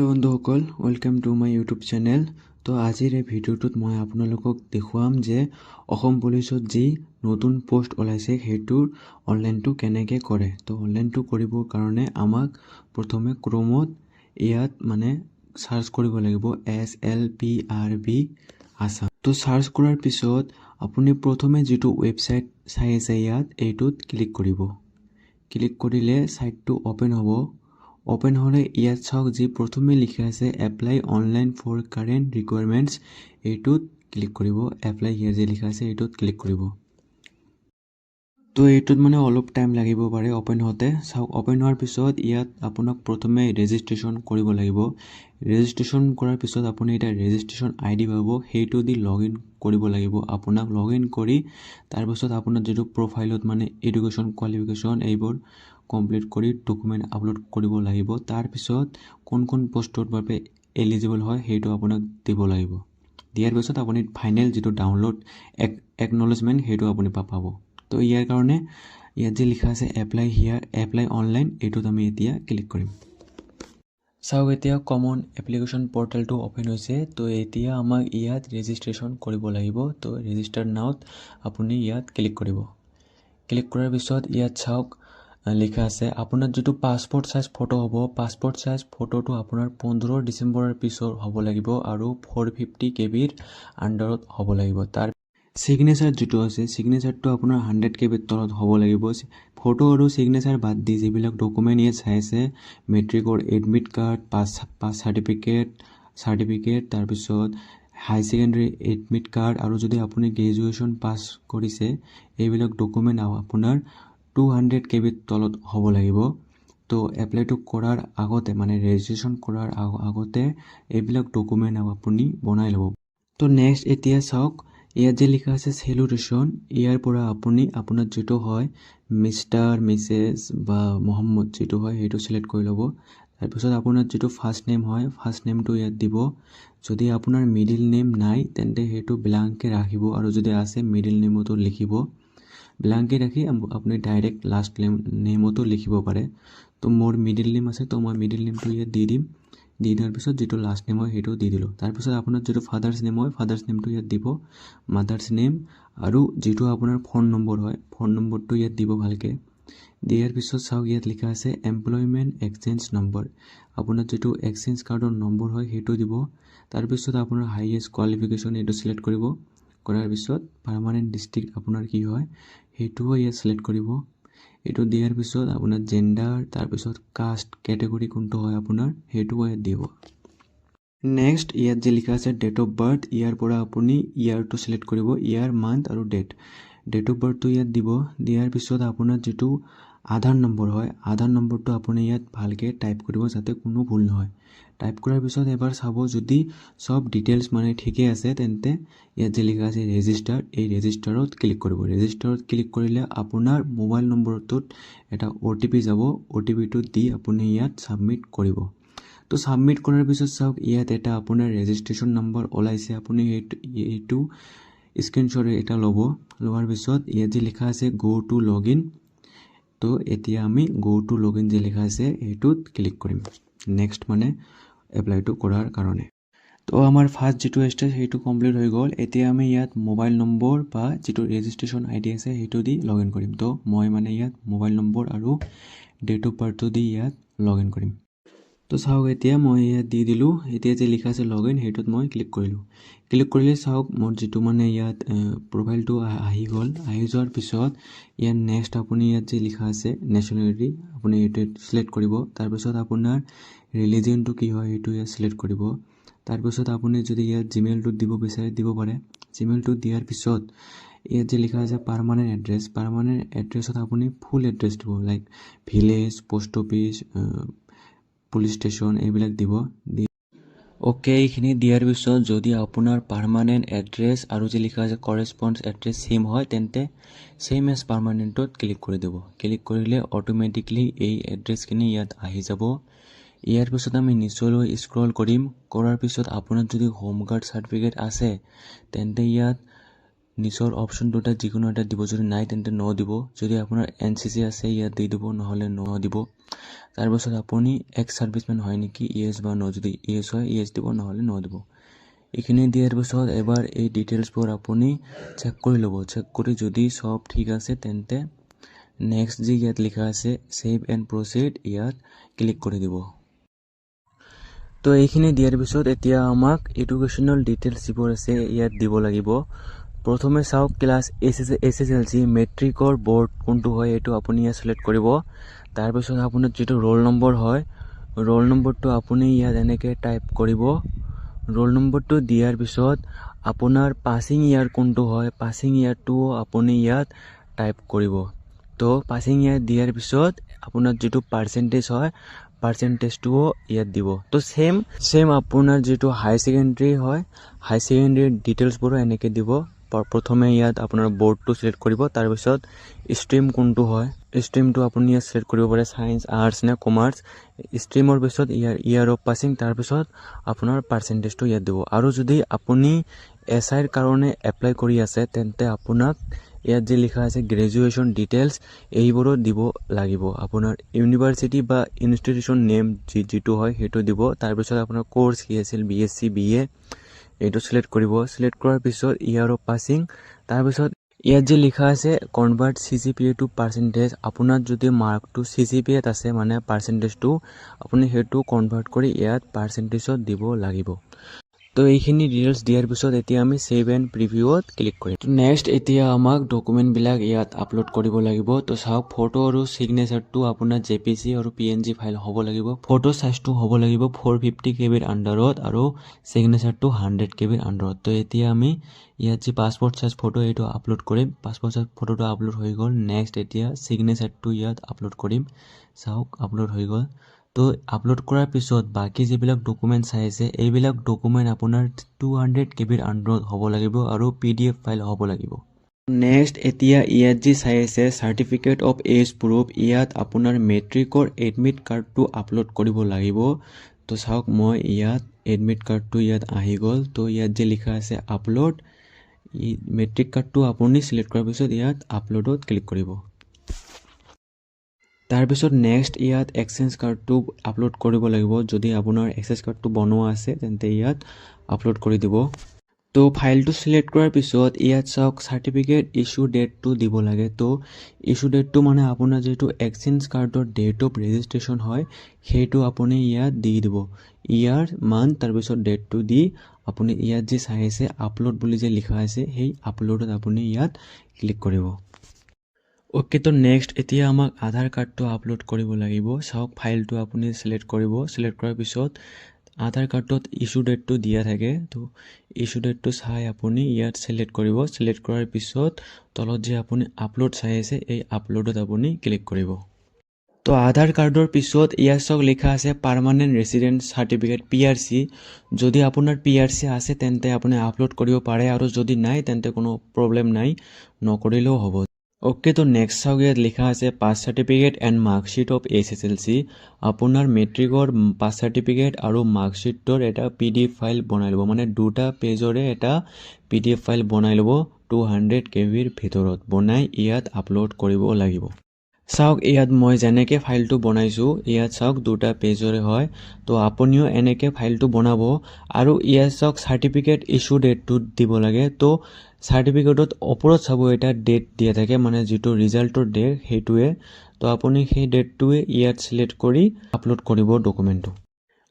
বন্ধুসকল welcome to my YouTube channel. তো আজিৰ এই ভিডিঅ'টোত মই আপোনালোকক দেখুৱাম যে অসম পুলিচত যি নতুন পোষ্ট ওলাইছে সেইটোৰ অনলাইনটো কেনেকৈ কৰে। তো অনলাইনটো কৰিবৰ কাৰণে আমাক প্ৰথমে ক্ৰোমত ইয়াত সাৰ্চ কৰিব লাগিব SLPRB আসাম। তো সাৰ্চ কৰাৰ পিছত আপুনি প্ৰথমে যিটো ৱেবছাইট চাই আছে ইয়াত এইটোত ক্লিক কৰিব। ক্লিক কৰিলে সাইটটো ওপেন হ'ব। ওপেন হলে ইয়াত চাওক যি প্ৰথমে লিখা আছে apply online for current requirements, এইটোত ক্লিক কৰিব। এপ্লাই হিয়াৰ যে লিখা আছে এইটোত ক্লিক কৰিব। তো এইটোত অলপ টাইম লাগিব পাৰে ওপেন হওঁতে। চাওক ওপেন হোৱাৰ পিছত ইয়াত আপোনাক প্ৰথমে ৰেজিষ্ট্ৰেশ্যন কৰিব লাগিব। ৰেজিষ্ট্ৰেশ্যন কৰাৰ পিছত আপুনি এটা ৰেজিষ্ট্ৰেশ্যন ID পাব, সেইটো দি লগইন কৰিব লাগিব। আপোনাক লগইন কৰি তাৰপিছত আপোনাৰ যিটো প্ৰফাইলত এডুকেশ্যন কোৱালিফিকেশ্যন এইবোৰ কমপ্লিট কৰি ডকুমেণ্ট আপলোড কৰিব লাগিব। তাৰপিছত কোন পোষ্টৰ বাবে এলিজিবল হয় সেইটো আপোনাক দিব লাগিব। দিয়াৰ পিছত আপুনি ফাইনেল যিটো ডাউনলোড একনলেজমেণ্ট সেইটো আপুনি পাব। তো ইয়াৰ কাৰণে ইয়াত যে লিখা আছে এপ্লাই হিয়াৰ এপ্লাই অনলাইন, এইটোত আমি এতিয়া ক্লিক কৰিম। চাওক এতিয়া কমন এপ্লিকেশ্যন পৰ্টেলটো ওপেন হৈছে। তো এতিয়া আমাক ইয়াত ৰেজিষ্ট্ৰেশ্যন কৰিব লাগিব। তো ৰেজিষ্টাৰ নাওত আপুনি ইয়াত ক্লিক কৰিব। ক্লিক কৰাৰ পিছত ইয়াত চাওক লিখা আছে আপোনাৰ যিটো পাছপোৰ্ট সাইজ ফটো হ'ব, পাছপোৰ্ট সাইজ ফটোটো আপোনাৰ 15 ডিচেম্বৰৰ পিছৰ হ'ব লাগিব আৰু 450 KBৰ আণ্ডাৰত হ'ব লাগিব। তাৰ সিগনেচাৰ যিটো আছে সিগনেচাৰটো আপোনাৰ 100 KBৰ তলত হ'ব লাগিব। ফটো আৰু সিগনেচাৰ বাদ দি যিবিলাক ডকুমেণ্ট ইয়াত চাই আছে মেট্ৰিকৰ এডমিট কাৰ্ড, পাছ চাৰ্টিফিকেট, তাৰপিছত হাই ছেকেণ্ডেৰী এডমিট কাৰ্ড আৰু যদি আপুনি গ্ৰেজুৱেশ্যন পাছ কৰিছে এইবিলাক ডকুমেণ্ট আপোনাৰ 200 KBৰ তলত হ'ব লাগিব। তো এপ্লাইটো কৰাৰ আগতে ৰেজিষ্ট্ৰেশ্যন কৰাৰ আগতে এইবিলাক ডকুমেণ্ট আপুনি বনাই ল'ব। তো নেক্সট এতিয়া চাওক ইয়াত যে লিখা আছে চেলুটেশ্যন, ইয়াৰ পৰা আপুনি আপোনাৰ যিটো হয় মিষ্টাৰ মিছেছ বা মহম্মদ যিটো হয় সেইটো চিলেক্ট কৰি ল'ব। তাৰপিছত আপোনাৰ যিটো ফাৰ্ষ্ট নেম হয় ফাৰ্ষ্ট নেমটো ইয়াত দিব। যদি আপোনাৰ মিডিল নেম নাই তেন্তে সেইটো ব্লাংকে ৰাখিব, আৰু যদি আছে মিডিল নেমতো লিখিব। ব্লাংকে ৰাখি আপুনি ডাইৰেক্ট লাষ্ট নেমতো লিখিব পাৰে। তো মোৰ মিডিল নেম আছে, তো মই মিডিল নেমটো ইয়াত দি দিম। দি দিয়াৰ পিছত যিটো লাষ্ট নেম হয় সেইটো দি দিলোঁ। তাৰপিছত আপোনাৰ যিটো ফাদাৰ্ছ নেম হয় ফাদাৰ্ছ নেমটো ইয়াত দিব, মাদাৰ্ছ নেম আৰু যিটো আপোনাৰ ফোন নম্বৰ হয় ফোন নম্বৰটো ইয়াত দিব ভালকৈ। দিয়াৰ পিছত চাওক ইয়াত লিখা আছে এমপ্লয়মেণ্ট এক্সচেঞ্জ নম্বৰ, আপোনাৰ যিটো এক্সচেঞ্জ কাৰ্ডৰ নম্বৰ হয় সেইটো দিব। তাৰপিছত আপোনাৰ হাইয়েষ্ট কোৱালিফিকেশ্যন এইটো চিলেক্ট কৰিব। কৰাৰ পিছত পাৰ্মানেণ্ট ডিষ্ট্ৰিক্ট আপোনাৰ কি হয় সেইটোও ইয়াত চিলেক্ট কৰিব। এইটো দিয়াৰ পিছত আপোনাৰ জেণ্ডাৰ, তাৰপিছত কাষ্ট কেটেগৰী কোনটো হয় আপোনাৰ সেইটোও ইয়াত দিব। নেক্সট ইয়াত যে লিখা আছে ডেট অফ বাৰ্থ, ইয়াৰ পৰা আপুনি ইয়াৰটো চিলেক্ট কৰিব, ইয়াৰ মান্থ আৰু ডেট অফ বাৰ্থটো ইয়াত দিব। দিয়াৰ পিছত আপোনাৰ যিটো আধাৰ নম্বৰ হয় আধাৰ নম্বৰটো আপুনি ইয়াত ভালকৈ টাইপ কৰিব যাতে কোনো ভুল নহয়। টাইপ কৰাৰ পিছত এবাৰ চাব যদি সব ডিটেইলছ ঠিকেই আছে তেন্তে ইয়াত যে লিখা আছে ৰেজিষ্টাৰ, এই ৰেজিষ্টাৰত ক্লিক কৰিব। ৰেজিষ্টাৰত ক্লিক কৰিলে আপোনাৰ মোবাইল নম্বৰটোত এটা OTP যাব, OTPটো দি আপুনি ইয়াত ছাবমিট কৰিব। তো ছাবমিট কৰাৰ পিছত চাওক ইয়াত এটা আপোনাৰ ৰেজিষ্ট্ৰেশ্যন নম্বৰ ওলাইছে, আপুনি এইটো স্ক্ৰীনশ্বট এটা ল'ব। লোৱাৰ পিছত ইয়াত যে লিখা আছে গো টু লগইন, তো এতিয়া আমি গো টু লগইন যে লিখা আছে সেইটোত ক্লিক কৰিম নেক্সট এপ্লাইটো কৰাৰ কাৰণে। তো আমাৰ ফাৰ্ষ্ট যিটো ষ্টেজ সেইটো কমপ্লিট হৈ গ'ল। এতিয়া আমি ইয়াত মোবাইল নম্বৰ বা যিটো ৰেজিষ্ট্ৰেশ্যন ID আছে সেইটো দি লগইন কৰিম। তো মই ইয়াত মোবাইল নম্বৰ আৰু ডেট অফ বাৰ্থটো দি ইয়াত লগইন কৰিম। তো চাওক এতিয়া মই ইয়াত দি দিলোঁ। এতিয়া যে লিখা আছে লগইন সেইটোত মই ক্লিক কৰিলোঁ। ক্লিক কৰিলে চাওক মোৰ যিটো ইয়াত প্ৰফাইলটো আহি গ'ল। আহি যোৱাৰ পিছত ইয়াত নেক্সট আপুনি ইয়াত যে লিখা আছে নেশ্যনেলিটি আপুনি এইটো চিলেক্ট কৰিব। তাৰপিছত আপোনাৰ ৰিলিজিয়নটো কি হয় সেইটো ইয়াত চিলেক্ট কৰিব। তাৰপিছত আপুনি যদি ইয়াত জিমেইলটোত দিব বিচাৰে দিব পাৰে। জিমেইলটোত দিয়াৰ পিছত ইয়াত যে লিখা আছে পাৰ্মানেণ্ট এড্ৰেছ, পাৰ্মানেণ্ট এড্ৰেছত আপুনি ফুল এড্ৰেছ দিব, like village, post office, police station এইবিলাক দিব। অ'কে, এইখিনি দিয়াৰ পিছত যদি আপোনাৰ পাৰ্মানেণ্ট এড্ৰেছ আৰু যে লিখা আছে কৰেছপণ্ডছ এড্ৰেছ ছেইম হয় তেন্তে ছেইম এজ পাৰ্মানেণ্টত ক্লিক কৰি দিব। ক্লিক কৰিলে অট'মেটিকলি এই এড্ৰেছখিনি ইয়াত আহি যাব। ইয়াৰ পিছত আমি নিচলৈ স্ক্ৰল কৰিম। কৰাৰ পিছত আপোনাৰ যদি হোম গাৰ্ড চাৰ্টিফিকেট আছে তেন্তে ইয়াত নিচৰ অপশ্যন দুটা যিকোনো এটা দিব যদি নাই তেন্তে ন দিব যদি আপোনাৰ এনচিচি আছে ইয়াত দি দিব নহলে ন দিব তাৰ পিছত আপুনি এক্স সাৰ্ভিসম্যান হয় নেকি ইয়েস বা ন যদি ইয়েস হয় ইয়েস দিব নহলে ন দিব এইখিনি দিয়াৰ পিছত এবাৰ এই ডিটেইলছবোৰ আপুনি চেক কৰি ল'ব চেক কৰি যদি সব ঠিক আছে তেন্তে নেক্সট যি ইয়াত লিখা আছে সেভ এণ্ড প্ৰচিড ইয়াত ক্লিক কৰি দিব তো এইখিনি দিয়াৰ পিছত এতিয়া আমাক এডুকেশনাল ডিটেইলছ যিবোৰ আছে ইয়াত দিব লাগিব প্ৰথমে চাওক ক্লাছ এছএছএলসি মেট্ৰিকৰ বোৰ্ড কোনটো হয় এটো আপুনি ইয়াত সিলেক্ট কৰিব তাৰ পিছত আপোনাৰ যেটো ৰোল নম্বৰ হয় ৰোল নম্বৰটো আপুনি ইয়াত এনেকৈ টাইপ কৰিব ৰোল নম্বৰটো দিয়াৰ পিছত আপোনাৰ পাছিং ইয়াৰ কোনটো হয় পাছিং ইয়াৰটো আপুনি ইয়াত টাইপ কৰিব তো পাছিং ইয়াৰ দিয়াৰ পিছত আপোনাৰ যেটো পাৰ্সেন্টেজ হয় পাৰ্সেন্টেজটো ইয়াত দিব তো সেম আপোনাৰ যেটো হাই সেকেন্ডাৰী হয় হাই সেকেন্ডাৰী ডিটেইলছবোৰ এনেকৈ দিব প্ৰথমে ইয়াত আপোনাৰ বোৰ্ডটো সিলেক্ট কৰিব তাৰ পিছত স্ট্ৰীম কোনটো হয় স্ট্ৰীমটো আপুনি ইয়াত সিলেক্ট কৰিব পাৰে সায়েন্স আৰ্টছ নে কমাৰ্চ স্ট্ৰীমৰ পিছত ইয়াৰ অফ পাছিং তাৰ পিছত আপোনাৰ পাৰ্সেন্টেজটো ইয়াত দিব আৰু যদি আপুনি এসআইৰ কাৰণে এপ্লাই কৰি আছে তেন্তে আপোনাক ইয়াত যে লিখা আছে গ্ৰেজুৱেচন ডিটেইলছ এইবোৰো দিব লাগিব আপোনাৰ ইউনিভাৰ্সিটি বা ইনষ্টিটিউশন নেম যেটো হয় হেটো দিব তাৰ পিছত আপোনাৰ কোৰ্স কি আছিল বিএসসি বিএ এইটো সিলেক্ট কৰিব সিলেক্ট কৰাৰ পিছত ইয়াৰ অফ পাছিং তাৰ পিছত ইয়াত যে লিখা আছে কনভাৰ্ট সিজিপিএ টু পাৰ্সেন্টেজ আপোনাৰ যদি মাৰ্কটো সিজিপিএত আছে মানে পাৰ্সেন্টেজটো আপুনি হেটো কনভাৰ্ট কৰি ইয়াত পাৰ্সেন্টেজত দিব লাগিব তো এইখিনি ডিটেইলছ দিয়াৰ পিছত এতিয়া আমি সেভ এণ্ড প্ৰিভিউত ক্লিক কৰিম তো নেক্সট এতিয়া আমাক ডকুমেন্ট বিলাক ইয়াত আপলোড কৰিব লাগিব তো চাওক ফটো আৰু সিগনেচাৰটো আপোনাৰ জেপিজি আৰু পিএনজি ফাইল হ'ব লাগিব ফটো সাইজটো হ'ব লাগিব 450 কেবিৰ আন্ডাৰত আৰু সিগনেচাৰটো 100 কেবিৰ আন্ডাৰত তো এতিয়া আমি ইয়াত যে পাসপোৰ্ট সাইজ ফটো এটো আপলোড কৰিম পাসপোৰ্ট সাইজ ফটোটো আপলোড হৈ গল নেক্সট এতিয়া সিগনেচাৰটো ইয়াত আপলোড কৰিম চাওক আপলোড হৈ গল তো আপলোড কৰাৰ পিছত বাকি যিবিলাক ডকুমেন্ট আছে এইবিলাক ডকুমেন্ট আপোনাৰ 200 কেবিৰ আন্ডাৰত হ'ব লাগিব আৰু পিডিএফ ফাইল হ'ব লাগিব নেক্সট এতিয়া ইয়াত যি আছে সাৰ্টিফিকেট অফ এজ প্ৰুফ ইয়াত আপোনাৰ মেট্ৰিকৰ এডমিট কাৰ্ডটো আপলোড কৰিব লাগিব তো চাওক মই ইয়াত এডমিট কাৰ্ডটো ইয়াত আহি গল তো ইয়াত যে লিখা আছে আপলোড মেট্ৰিক কাৰ্ডটো আপুনি সিলেক্ট কৰাৰ পিছত ইয়াত আপলোডত ক্লিক কৰিব তাৰ পিছত নেক্সট ইয়াত এক্সচেঞ্জ কাৰ্ডটো আপলোড কৰিব লাগিব যদি আপোনাৰ এক্সচেঞ্জ কাৰ্ডটো বনোৱা আছে তেন্তে ইয়াত আপলোড কৰি দিব তো ফাইলটো সিলেক্ট কৰাৰ পিছত ইয়াত চাওক সাৰ্টিফিকেট ইস্যু ডেটটো দিব লাগে তো ইস্যু ডেটটো মানে আপোনাৰ যেটো এক্সচেঞ্জ কাৰ্ডৰ ডেট অফ ৰেজিষ্ট্ৰেচন হয় হেটো আপুনি ইয়াত দি দিব ইয়াৰ মান্থ তাৰ পিছত ডেটটো দি আপুনি ইয়াত যে চাই আছে আপলোড বুলি যে লিখা আছে সেই আপলোডত আপুনি ইয়াত ক্লিক কৰিব ওকে তো নেক্সট এতিয়া আমাক আধাৰ কাৰ্ডটো আপলোড কৰিব লাগিব চাওক ফাইলটো আপুনি সিলেক্ট কৰিব সিলেক্ট কৰাৰ পিছত আধাৰ কাৰ্ডত ইস্যু ডেটটো দিয়া থাকে তো ইস্যু ডেটটো চাই আপুনি ইয়াত সিলেক্ট কৰিব সিলেক্ট কৰাৰ পিছত তলত যে আপুনি আপলোড চাই আছে এই আপলোডত আপুনি ক্লিক কৰিব তো আধাৰ কাৰ্ডৰ পিছত ইয়াত চাওক লিখা আছে পাৰ্মানেন্ট ৰেসিডেন্ট সাৰ্টিফিকেট পিআৰসি যদি আপোনাৰ পিআৰসি আছে তেন্তে আপুনি আপলোড কৰিব পাৰে আৰু যদি নাই তেন্তে কোনো প্ৰবলেম নাই নকৰিলেও হ'ব ওকে তো নেক্সট চাওক ইয়াত লিখা আছে পাছ সাৰ্টিফিকেট এণ্ড মাৰ্কশ্বিট অফ এছএছএলসি আপোনাৰ মেট্ৰিকৰ পাছ সাৰ্টিফিকেট আৰু মাৰ্কশ্বিটৰ এটা পিডিএফ ফাইল বনাই ল'ব মানে দুটা পেজৰে এটা পিডিএফ ফাইল বনাই ল'ব 200 কেবিৰ ভিতৰত বনাই ইয়াত আপলোড কৰিব লাগিব চাওক ইয়াত মই যেনেকৈ ফাইলটো বনাইছো ইয়াত চাওক দুটা পেজৰে হয় তো আপুনিও এনেকৈ ফাইলটো বনাব আৰু ইয়াত চাওক সাৰ্টিফিকেট ইস্যু ডেটটো দিব লাগে তো সাৰ্টিফিকেটত ওপৰত চাব এটা ডেট দিয়া থাকে মানে যেটো ৰিজাল্টৰ ডেট হেতুৱে তো আপুনি সেই ডেটটোৱে ইয়াত সিলেক্ট কৰি আপলোড কৰিব ডকুমেন্টটো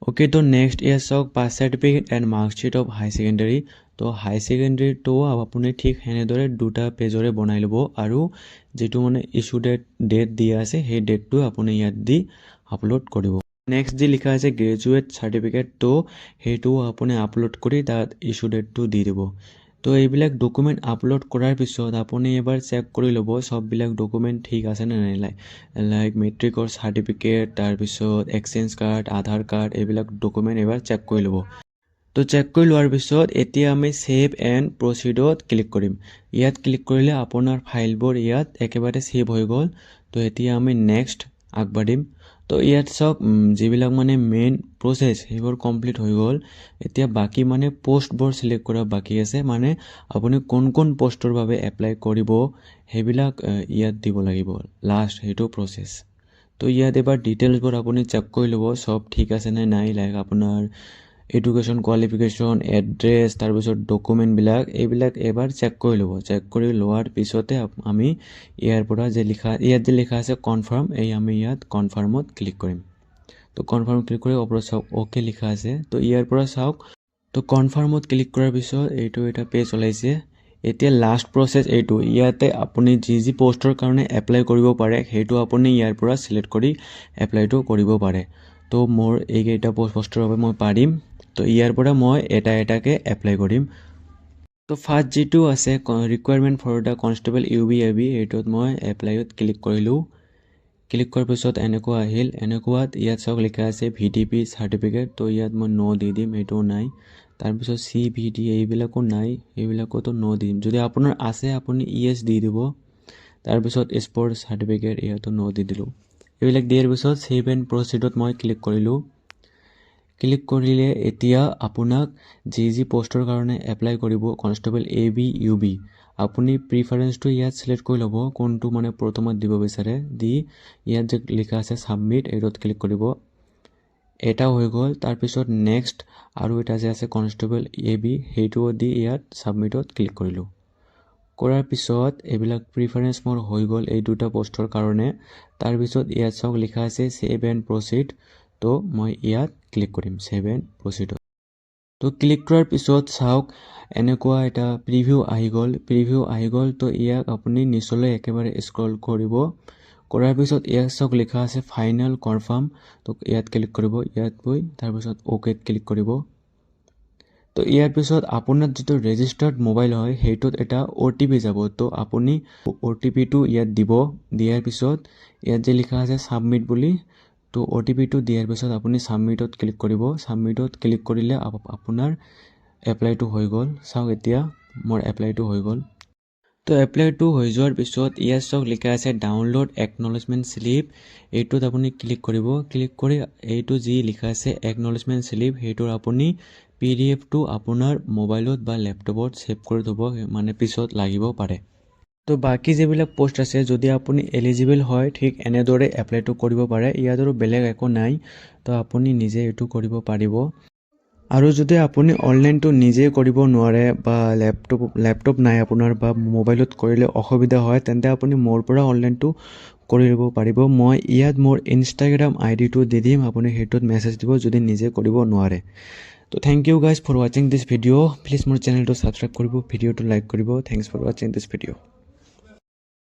ওকে তো নেক্সট ইয়াত চাওক পাছ certificate and marksheet of high secondary তো হাই সেকেন্ডাৰীটো আপুনি ঠিক হেনেদৰে দুটা পেজৰে বনাই ল'ব আৰু যেটো মানে ইস্যু ডেট দিয়া আছে সেই ডেটটো আপুনি ইয়াত দি আপলোড কৰিব নেক্সট যি লিখা আছে গ্ৰেজুৱেট সাৰ্টিফিকেট তো হেটো আপুনি আপলোড কৰি তাত ইস্যু ডেটটো দি দিব তো এইবিলাক ডকুমেন্ট আপলোড কৰাৰ পিছত আপুনি এবাৰ চেক কৰি ল'ব সববিলাক ডকুমেন্ট ঠিক আছে নে নাই লাইক মেট্ৰিকৰ সাৰ্টিফিকেট তাৰ পিছত এক্সচেঞ্জ কাৰ্ড আধাৰ কাৰ্ড এইবিলাক ডকুমেন্ট এবাৰ চেক কৰি ল'ব তো চেক কৰি লোৱাৰ পিছত এতিয়া আমি সেভ এণ্ড প্ৰচিডত ক্লিক কৰিম ইয়াত ক্লিক কৰিলে আপোনাৰ ফাইলবোৰ ইয়াত একেবাৰে সেভ হৈ গল তো এতিয়া আমি নেক্সট আগবাঢ়িম তো ইয়াত চাওক যিবিলাক মানে মেইন প্ৰচেছ সেইবোৰ কমপ্লিট হৈ গ'ল এতিয়া বাকী মানে পোষ্টবোৰ চিলেক্ট কৰা বাকী আছে মানে আপুনি কোন পোষ্টৰ বাবে এপ্লাই কৰিব সেইবিলাক ইয়াত দিব লাগিব লাষ্ট সেইটো প্ৰচেছ তো ইয়াত এবাৰ ডিটেইলছবোৰ আপুনি চেক কৰি ল'ব সব ঠিক আছে নে নাই লাইক আপোনাৰ এডুকেশ্যন কোৱালিফিকেশ্যন এড্ৰেছ তাৰপিছত ডকুমেণ্টবিলাক এইবিলাক এবাৰ চেক কৰি ল'ব চেক কৰি লোৱাৰ পিছতে আমি ইয়াৰ পৰা ইয়াত যে লিখা আছে কনফাৰ্ম এই আমি ইয়াত কনফাৰ্মত ক্লিক কৰিম তো কনফাৰ্ম ক্লিক কৰি ওপৰত চাওক অ'কে লিখা আছে তো ইয়াৰ পৰা চাওক তো কনফাৰ্মত ক্লিক কৰাৰ পিছত এইটো এটা পেজ ওলাইছে এতিয়া লাষ্ট প্ৰচেছ এইটো ইয়াতে আপুনি যি পোষ্টৰ কাৰণে এপ্লাই কৰিব পাৰে সেইটো আপুনি ইয়াৰ পৰা চিলেক্ট কৰি এপ্লাইটো কৰিব পাৰে তো মোৰ এইকেইটা পোষ্টৰ বাবে মই পাৰিম তো ইয়াৰ পৰা মই এটাকে এপ্লাই কৰিম তো ফাৰ্ষ্ট যিটো আছে requirement for the constable UBAB এইটোত মই এপ্লাইত ক্লিক কৰিলোঁ ক্লিক কৰাৰ পিছত এনেকুৱা আহিল এনেকুৱাত ইয়াত চাওক লিখা আছে VDP চাৰ্টিফিকেট তো ইয়াত মই ন দি দিম এইটো নাই তাৰপিছত CVD এইবিলাকো নাই এইবিলাকতো ন দিম যদি আপোনাৰ আছে আপুনি ES দি দিব তাৰপিছত স্পৰ্ট চাৰ্টিফিকেট ইয়াতো ন দি দিলোঁ এইবিলাক দিয়াৰ পিছত সেভ এণ্ড প্ৰচিডত মই ক্লিক কৰিলোঁ ক্লিক কৰিলে এতিয়া আপোনাক যি পোষ্টৰ কাৰণে এপ্লাই কৰিব কনষ্টেবল AB UB আপুনি প্ৰিফাৰেন্সটো ইয়াত সিলেক্ট কৰি ল'ব কোনটো মানে প্ৰথমত দিব বিচাৰে দি ইয়াত যে লিখা আছে সাবমিট এইটোত ক্লিক কৰিব এটা হৈ গ'ল তাৰপিছত নেক্সট আৰু এটা যে আছে কনষ্টেবল AB সেইটো দি ইয়াত সাবমিটত ক্লিক কৰিলোঁ কৰাৰ পিছত এইবিলাক প্ৰিফাৰেন্স মোৰ হৈ গ'ল এই দুটা পোষ্টৰ কাৰণে তাৰপিছত ইয়াত চাওক লিখা আছে সেভ এণ্ড প্ৰচিড তো মই ইয়াত ক্লিক কৰিম সেভ এণ্ড প্ৰচিড তো ক্লিক কৰাৰ পিছত চাওক এনেকুৱা এটা প্ৰিভিউ আহি গ'ল তো ইয়াক আপুনি নিচলৈ একেবাৰে স্ক্ৰল কৰিব কৰাৰ পিছত ইয়াত চাওক লিখা আছে ফাইনেল কনফাৰ্ম তো ইয়াত ক্লিক কৰিব ইয়াত গৈ তাৰপিছত অ'কেত ক্লিক কৰিব তো ইয়াৰ পিছত আপোনাৰ যিটো ৰেজিষ্টাৰ্ড মোবাইল হয় সেইটোত এটা OTP যাব তো আপুনি OTPটো ইয়াত দিব দিয়াৰ পিছত ইয়াত যে লিখা আছে সাবমিট বুলি তো OTPটো দিয়াৰ পিছত আপুনি সাবমিটত ক্লিক কৰিব সাবমিটত ক্লিক কৰিলে আপোনাৰ এপ্লাইটো হৈ গ'ল চাওক এতিয়া মোৰ এপ্লাইটো হৈ গ'ল তো এপ্লাইটো হৈ যোৱাৰ পিছত ইয়াত চাওক লিখা আছে ডাউনলোড একনলেজমেণ্ট স্লিপ এইটোত আপুনি ক্লিক কৰিব ক্লিক কৰি এইটো যি লিখা আছে একনলেজমেণ্ট স্লিপ সেইটোৰ আপুনি PDFটো আপোনাৰ মোবাইলত বা লেপটপত সেভ কৰি থ'ব মানে পিছত লাগিব পাৰে তো বাকি যিবিলাক পোষ্ট আছে যদি আপুনি এলিজিবল হয় ঠিক এনেদৰে এপ্লাইটো কৰিব পাৰে ইয়াত আৰু বেলেগ একো নাই তো আপুনি নিজে এইটো কৰিব পাৰিব আৰু যদি আপুনি অনলাইনটো নিজে কৰিব নোৱাৰে বা লেপটপ নাই আপোনাৰ বা মোবাইলত কৰিলে অসুবিধা হয় তেন্তে আপুনি মোৰ পৰা অনলাইনটো কৰি ল'ব পাৰিব মই ইয়াত মোৰ ইনষ্টাগ্ৰাম আইডিটো দি দিম আপুনি সেইটোত মেছেজ দিব যদি নিজে কৰিব নোৱাৰে তো থ্যাংক ইউ গাইজ ফৰ ৱাচিং দিছ ভিডিঅ' প্লিজ মোৰ চেনেলটো ছাবস্ক্ৰাইব কৰিব ভিডিঅ'টো লাইক কৰিব থ্যাংকছ ফৰ ৱাচিং দিছ ভিডিঅ'